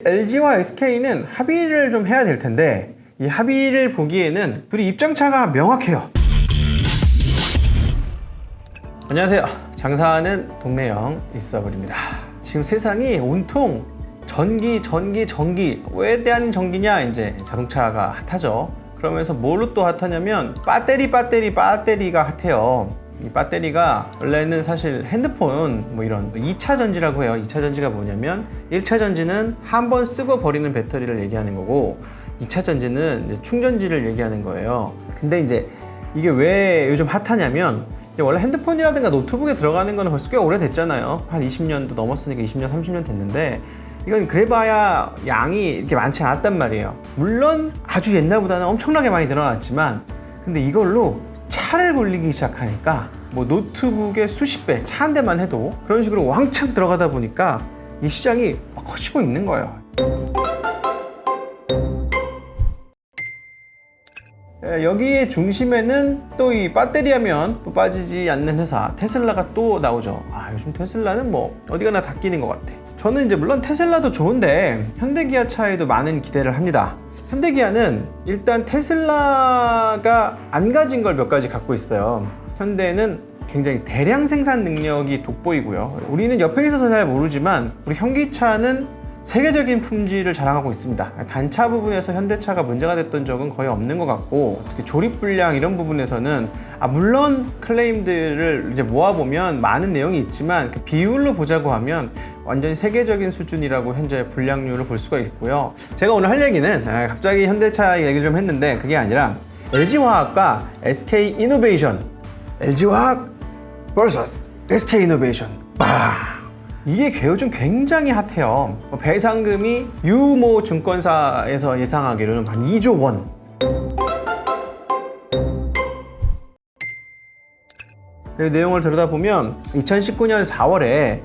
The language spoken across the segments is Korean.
LG와 SK는 합의를 좀 해야 될 텐데 이 합의를 보기에는 둘이 입장차가 명확해요. 안녕하세요. 장사하는 동네형 있어버립니다. 지금 세상이 온통 전기 왜 대한 전기냐? 이제 자동차가 핫하죠. 그러면서 뭘로 또 핫하냐면 배터리가 핫해요. 이 배터리가 원래는 사실 핸드폰 뭐 이런 2차 전지라고 해요. 2차 전지가 뭐냐면 1차 전지는 한 번 쓰고 버리는 배터리를 얘기하는 거고 2차 전지는 이제 충전지를 얘기하는 거예요. 근데 이제 이게 왜 요즘 핫하냐면 원래 핸드폰이라든가 노트북에 들어가는 거는 벌써 꽤 오래됐잖아요. 한 20년도 넘었으니까 20년, 30년 됐는데 이건 그래봐야 양이 이렇게 많지 않았단 말이에요. 물론 아주 옛날보다는 엄청나게 많이 늘어났지만 근데 이걸로 차를 굴리기 시작하니까 뭐 노트북의 수십 배, 차 한 대만 해도 그런 식으로 왕창 들어가다 보니까 이 시장이 막 커지고 있는 거예요. 여기에 중심에는 또 이 배터리 하면 또 빠지지 않는 회사 테슬라가 또 나오죠. 요즘 테슬라는 뭐 어디 가나 다 끼는 것 같아. 저는 이제 물론 테슬라도 좋은데 현대기아차에도 많은 기대를 합니다. 현대기아는 일단 테슬라가 안 가진 걸 몇 가지 갖고 있어요. 현대는 굉장히 대량 생산 능력이 돋보이고요. 우리는 옆에 있어서 잘 모르지만 우리 현기차는 세계적인 품질을 자랑하고 있습니다. 단차 부분에서 현대차가 문제가 됐던 적은 거의 없는 것 같고 특히 조립 불량 이런 부분에서는 물론 클레임들을 이제 모아보면 많은 내용이 있지만 그 비율로 보자고 하면 완전히 세계적인 수준이라고 현재 불량률을 볼 수가 있고요. 제가 오늘 할 얘기는 갑자기 현대차 얘기를 좀 했는데 그게 아니라 LG화학과 SK이노베이션, LG화학 vs SK이노베이션. 이게 요즘 굉장히 핫해요. 배상금이 유모 증권사에서 예상하기로는 한 2조 원. 그 내용을 들여다보면 2019년 4월에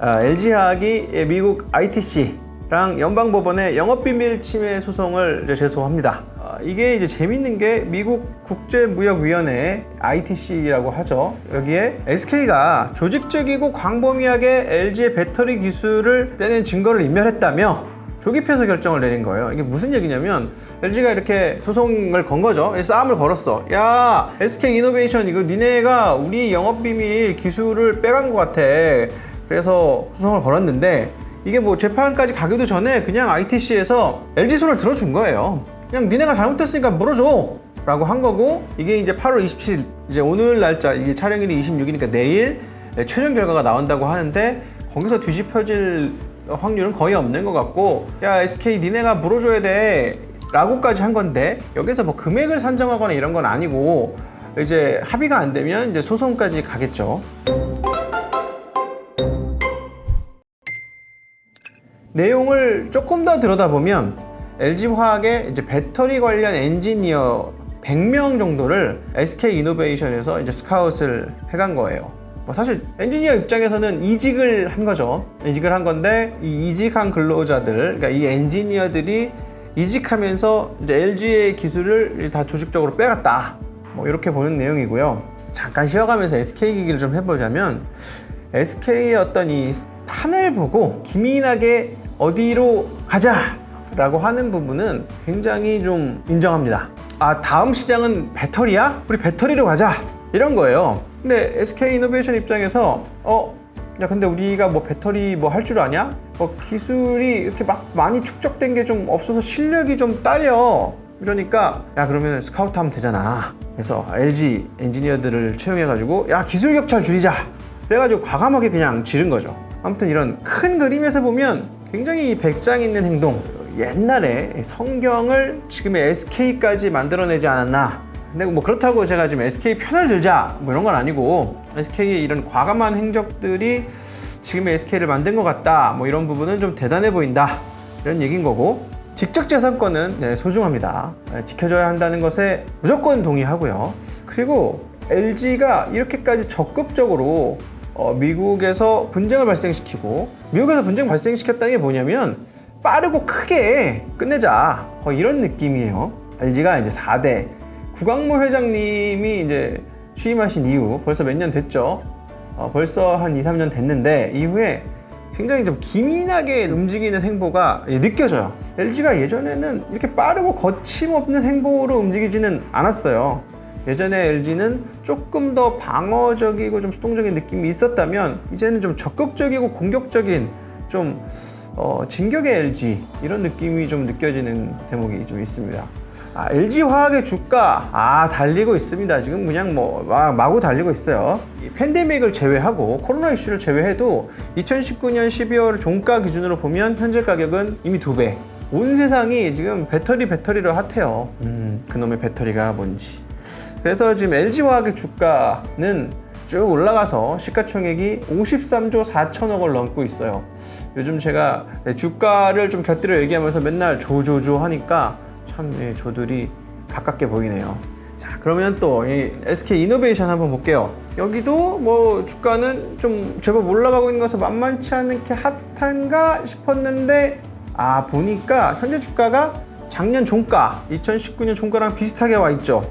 LG화학이 미국 ITC랑 연방법원에 영업비밀 침해 소송을 이제 제소합니다. 이게 이제 재밌는 게 미국 국제무역위원회 ITC라고 하죠. 여기에 SK가 조직적이고 광범위하게 LG의 배터리 기술을 빼낸 증거를 인멸했다며 조기 패소 결정을 내린 거예요. 이게 무슨 얘기냐면 LG가 이렇게 소송을 건 거죠. 싸움을 걸었어. 야, SK이노베이션 이거 니네가 우리 영업비밀 기술을 빼간 것 같아. 그래서 소송을 걸었는데 이게 뭐 재판까지 가기도 전에 그냥 ITC에서 LG 손을 들어준 거예요. 그냥 니네가 잘못했으니까 물어줘 라고 한 거고 이게 이제 8월 27일 이제 오늘 날짜 이게 촬영일이 26일이니까 내일 최종 결과가 나온다고 하는데 거기서 뒤집혀질 확률은 거의 없는 것 같고 야 SK 니네가 물어줘야 돼 라고까지 한 건데 여기서 뭐 금액을 산정하거나 이런 건 아니고 이제 합의가 안 되면 이제 소송까지 가겠죠. 내용을 조금 더 들여다보면 LG화학의 이제 배터리 관련 엔지니어 100명 정도를 SK이노베이션에서 이제 스카웃을 해간 거예요. 사실 엔지니어 입장에서는 이직을 한 거죠. 이직을 한 건데 이 이직한 근로자들, 그러니까 이 엔지니어들이 이직하면서 이제 LG의 기술을 다 조직적으로 빼갔다. 뭐 이렇게 보는 내용이고요. 잠깐 쉬어가면서 SK 얘기를 좀 해보자면 SK의 어떤 이 판을 보고 기민하게 어디로 가자 라고 하는 부분은 굉장히 좀 인정합니다. 다음 시장은 배터리야? 우리 배터리로 가자 이런 거예요. 근데 SK이노베이션 입장에서 야 근데 우리가 뭐 배터리 뭐 할 줄 아냐? 기술이 이렇게 막 많이 축적된 게 좀 없어서 실력이 좀 딸려. 이러니까 야 그러면 스카우트 하면 되잖아. 그래서 LG 엔지니어들을 채용해가지고 야 기술 격차를 줄이자. 그래가지고 과감하게 그냥 지른 거죠. 아무튼 이런 큰 그림에서 보면 굉장히 배짱 있는 행동. 옛날에 성경을 지금의 SK까지 만들어내지 않았나. 근데 뭐 그렇다고 제가 지금 SK 편을 들자 뭐 이런 건 아니고 SK의 이런 과감한 행적들이 지금의 SK를 만든 것 같다 뭐 이런 부분은 좀 대단해 보인다 이런 얘기인 거고 지적재산권은 소중합니다. 지켜줘야 한다는 것에 무조건 동의하고요. 그리고 LG가 이렇게까지 적극적으로 미국에서 분쟁을 발생시키고 미국에서 분쟁 발생시켰다는 게 뭐냐면 빠르고 크게 끝내자 이런 느낌이에요. LG가 이제 4대 구광모 회장님이 이제 취임하신 이후 벌써 몇 년 됐죠. 벌써 한 2, 3년 됐는데 이후에 굉장히 좀 기민하게 움직이는 행보가 느껴져요. LG가 예전에는 이렇게 빠르고 거침없는 행보로 움직이지는 않았어요. 예전에 LG는 조금 더 방어적이고 좀 수동적인 느낌이 있었다면 이제는 좀 적극적이고 공격적인 좀 진격의 LG 이런 느낌이 좀 느껴지는 대목이 좀 있습니다. LG화학의 주가 달리고 있습니다. 지금 그냥 마구 달리고 있어요. 이 팬데믹을 제외하고 코로나 이슈를 제외해도 2019년 12월 종가 기준으로 보면 현재 가격은 이미 2배. 온 세상이 지금 배터리로 핫해요. 그놈의 배터리가 뭔지. 그래서 지금 LG화학의 주가는 쭉 올라가서 시가총액이 53조 4천억 을 넘고 있어요. 요즘 제가 주가를 좀 곁들여 얘기하면서 맨날 조조조 하니까 참 조들이 가깝게 보이네요. 자, 그러면 또 이 SK이노베이션 한번 볼게요. 여기도 뭐 주가는 좀 제법 올라가고 있는 것은 만만치 않게 핫한가 싶었는데 보니까 현재 주가가 작년 종가 2019년 종가랑 비슷하게 와 있죠.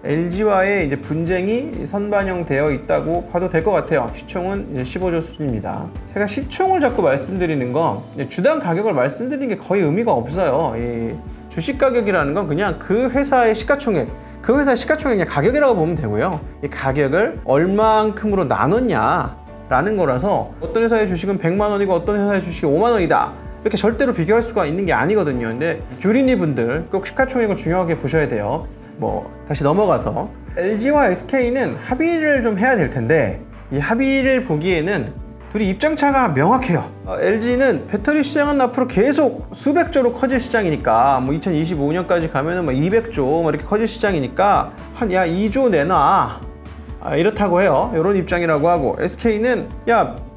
LG와의 이제 분쟁이 선반영되어 있다고 봐도 될 것 같아요. 시총은 이제 15조 수준입니다. 제가 시총을 자꾸 말씀드리는 건 주당 가격을 말씀드리는 게 거의 의미가 없어요. 이 주식 가격이라는 건 그냥 그 회사의 시가총액, 그 회사의 시가총액 그냥 가격이라고 보면 되고요. 이 가격을 얼만큼으로 나눴냐라는 거라서 어떤 회사의 주식은 100만 원이고 어떤 회사의 주식이 5만 원이다. 이렇게 절대로 비교할 수가 있는 게 아니거든요. 근데 규린이 분들 꼭 시가총액을 중요하게 보셔야 돼요. 다시 넘어가서 LG와 SK는 합의를 좀 해야 될 텐데 이 합의를 보기에는 둘이 입장차가 명확해요. LG는 배터리 시장은 앞으로 계속 수백조로 커질 시장이니까 2025년까지 가면은 200조 이렇게 커질 시장이니까 2조 내놔 이렇다고 해요. 이런 입장이라고 하고 SK는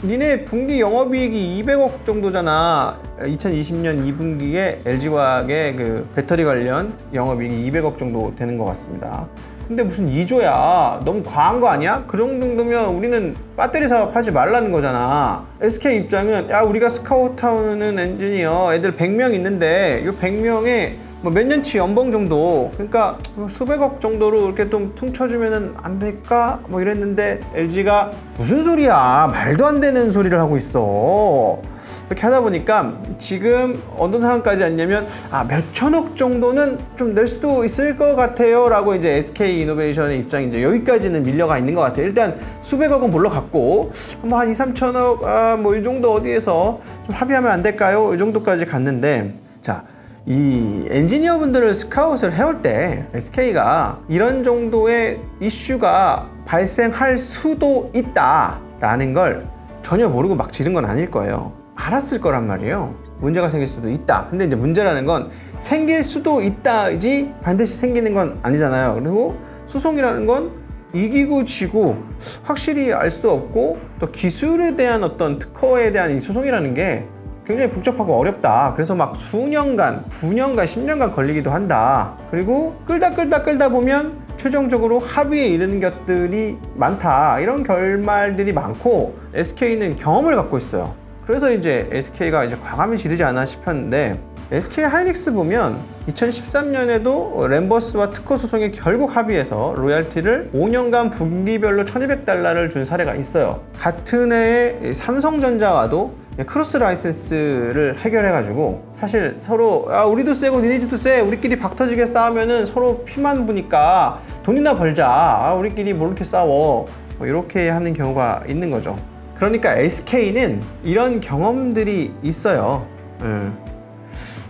니네 분기 영업이익이 200억 정도잖아. 2020년 2분기에 LG화학의 그 배터리 관련 영업이익이 200억 정도 되는 것 같습니다. 근데 무슨 2조야? 너무 과한 거 아니야? 그 정도면 우리는 배터리 사업 하지 말라는 거잖아. SK 입장은 우리가 스카우트하는 엔지니어 애들 100명 있는데 이 100명에 몇 년치 연봉 정도, 그러니까 수백억 정도로 이렇게 좀 퉁쳐주면은 안 될까? 이랬는데 LG가 무슨 소리야? 말도 안 되는 소리를 하고 있어. 이렇게 하다 보니까 지금 어떤 상황까지 왔냐면 몇천억 정도는 좀 낼 수도 있을 것 같아요 라고 이제 SK이노베이션의 입장이 이제 여기까지는 밀려가 있는 것 같아요. 일단 수백억은 물러갔고 한 2, 3천억 이 정도 어디에서 좀 합의하면 안 될까요? 이 정도까지 갔는데 자, 이 엔지니어분들을 스카웃을 해올 때 SK가 이런 정도의 이슈가 발생할 수도 있다라는 걸 전혀 모르고 막 지른 건 아닐 거예요. 알았을 거란 말이에요. 문제가 생길 수도 있다. 근데 이제 문제라는 건 생길 수도 있다지 반드시 생기는 건 아니잖아요. 그리고 소송이라는 건 이기고 지고 확실히 알 수 없고 또 기술에 대한 어떤 특허에 대한 이 소송이라는 게 굉장히 복잡하고 어렵다. 그래서 막 수년간, 9년간, 10년간 걸리기도 한다. 그리고 끌다 보면 최종적으로 합의에 이르는 것들이 많다. 이런 결말들이 많고 SK는 경험을 갖고 있어요. 그래서 이제 SK가 이제 과감히 지르지 않나 싶었는데 SK 하이닉스 보면 2013년에도 램버스와 특허 소송에 결국 합의해서 로얄티를 5년간 분기별로 $1,200를 준 사례가 있어요. 같은 해에 삼성전자와도 크로스 라이센스를 해결해가지고 사실 서로 우리도 세고 니네 집도 세 우리끼리 박터지게 싸우면은 서로 피만 부니까 돈이나 벌자 우리끼리 뭐 이렇게 싸워 이렇게 하는 경우가 있는 거죠. 그러니까 SK는 이런 경험들이 있어요.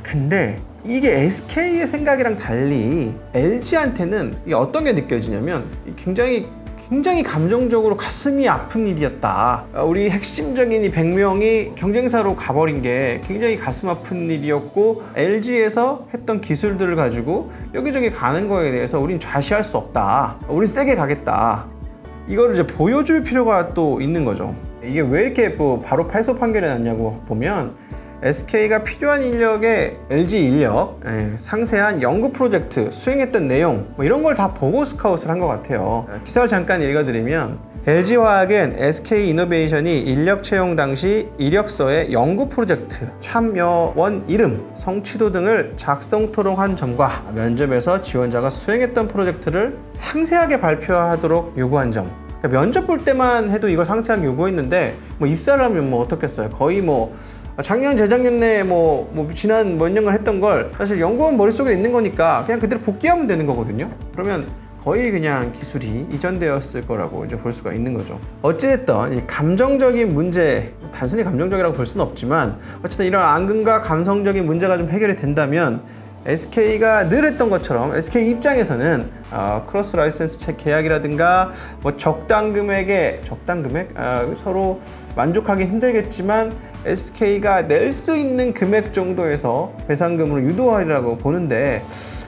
근데 이게 SK의 생각이랑 달리 LG한테는 이게 어떤 게 느껴지냐면 굉장히 감정적으로 가슴이 아픈 일이었다. 우리 핵심적인 이 100명이 경쟁사로 가버린 게 굉장히 가슴 아픈 일이었고 LG에서 했던 기술들을 가지고 여기저기 가는 거에 대해서 우린 좌시할 수 없다. 우린 세게 가겠다. 이거를 이제 보여줄 필요가 또 있는 거죠. 이게 왜 이렇게 바로 패소 판결이 났냐고 보면 SK가 필요한 인력의 LG 인력, 상세한 연구 프로젝트, 수행했던 내용 이런 걸 다 보고 스카웃을 한 것 같아요. 기사를 잠깐 읽어드리면 LG화학은 SK이노베이션이 인력 채용 당시 이력서에 연구 프로젝트, 참여원 이름, 성취도 등을 작성토록 한 점과 면접에서 지원자가 수행했던 프로젝트를 상세하게 발표하도록 요구한 점 그러니까 면접 볼 때만 해도 이걸 상세하게 요구했는데 뭐 입사를 하면 뭐 어떻겠어요. 거의 뭐 작년 재작년에 뭐 지난 몇 년간 했던 걸 사실 연구원 머릿속에 있는 거니까 그냥 그대로 복귀하면 되는 거거든요. 그러면 거의 그냥 기술이 이전되었을 거라고 이제 볼 수가 있는 거죠. 어찌됐든 이 감정적인 문제, 단순히 감정적이라고 볼 수는 없지만 어쨌든 이런 앙금과 감성적인 문제가 좀 해결이 된다면 SK가 늘 했던 것처럼 SK 입장에서는 크로스 라이센스 계약이라든가 뭐 적당 금액 서로 만족하기 힘들겠지만 SK가 낼 수 있는 금액 정도에서 배상금으로 유도하리라고 보는데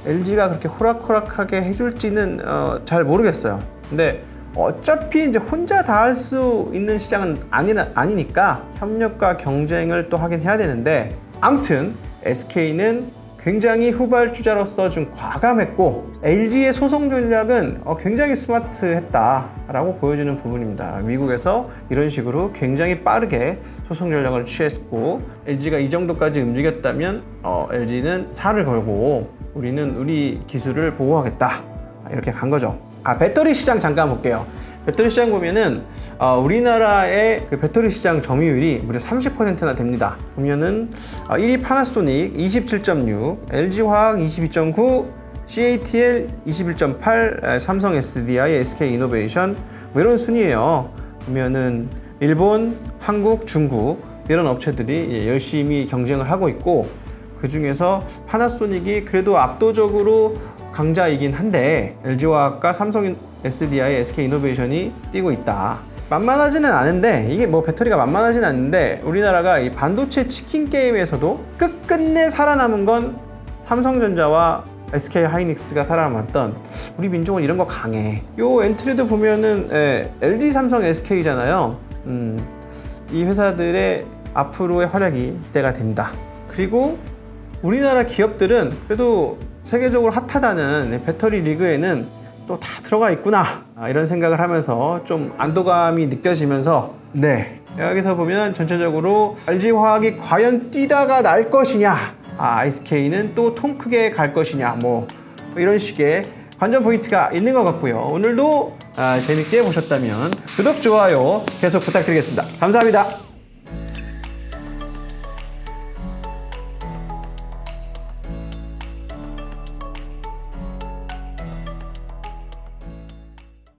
LG가 그렇게 호락호락하게 해줄지는 잘 모르겠어요. 근데 어차피 이제 혼자 다 할 수 있는 시장은 아니니까 협력과 경쟁을 또 하긴 해야 되는데 아무튼 SK는 굉장히 후발주자로서 좀 과감했고 LG의 소송 전략은 굉장히 스마트했다라고 보여주는 부분입니다. 미국에서 이런 식으로 굉장히 빠르게 소송 전략을 취했고 LG가 이 정도까지 움직였다면 LG는 살을 걸고 우리는 우리 기술을 보호하겠다 이렇게 간 거죠. 배터리 시장 잠깐 볼게요. 배터리 시장 보면은 우리나라의 그 배터리 시장 점유율이 무려 30%나 됩니다. 보면은 1위 파나소닉 27.6, LG화학 22.9, CATL 21.8, 삼성 SDI, SK이노베이션 뭐 이런 순위예요. 보면은 일본, 한국, 중국 이런 업체들이 열심히 경쟁을 하고 있고 그 중에서 파나소닉이 그래도 압도적으로 강자이긴 한데 LG화학과 삼성 SDI, SK이노베이션이 뛰고 있다. 만만하지는 않은데 이게 뭐 배터리가 만만하지는 않는데 우리나라가 이 반도체 치킨 게임에서도 끝끝내 살아남은 건 삼성전자와 SK하이닉스가 살아남았던 우리 민족은 이런 거 강해. 요 엔트리도 보면은 LG, 삼성, SK잖아요. 이 회사들의 앞으로의 활약이 기대가 됩니다. 그리고 우리나라 기업들은 그래도 세계적으로 핫하다는 배터리 리그에는 또 다 들어가 있구나 이런 생각을 하면서 좀 안도감이 느껴지면서 여기서 보면 전체적으로 LG화학이 과연 뛰다가 날 것이냐 SK는 또 통 크게 갈 것이냐 뭐 이런 식의 관전 포인트가 있는 것 같고요. 오늘도 재밌게 보셨다면 구독, 좋아요 계속 부탁드리겠습니다. 감사합니다.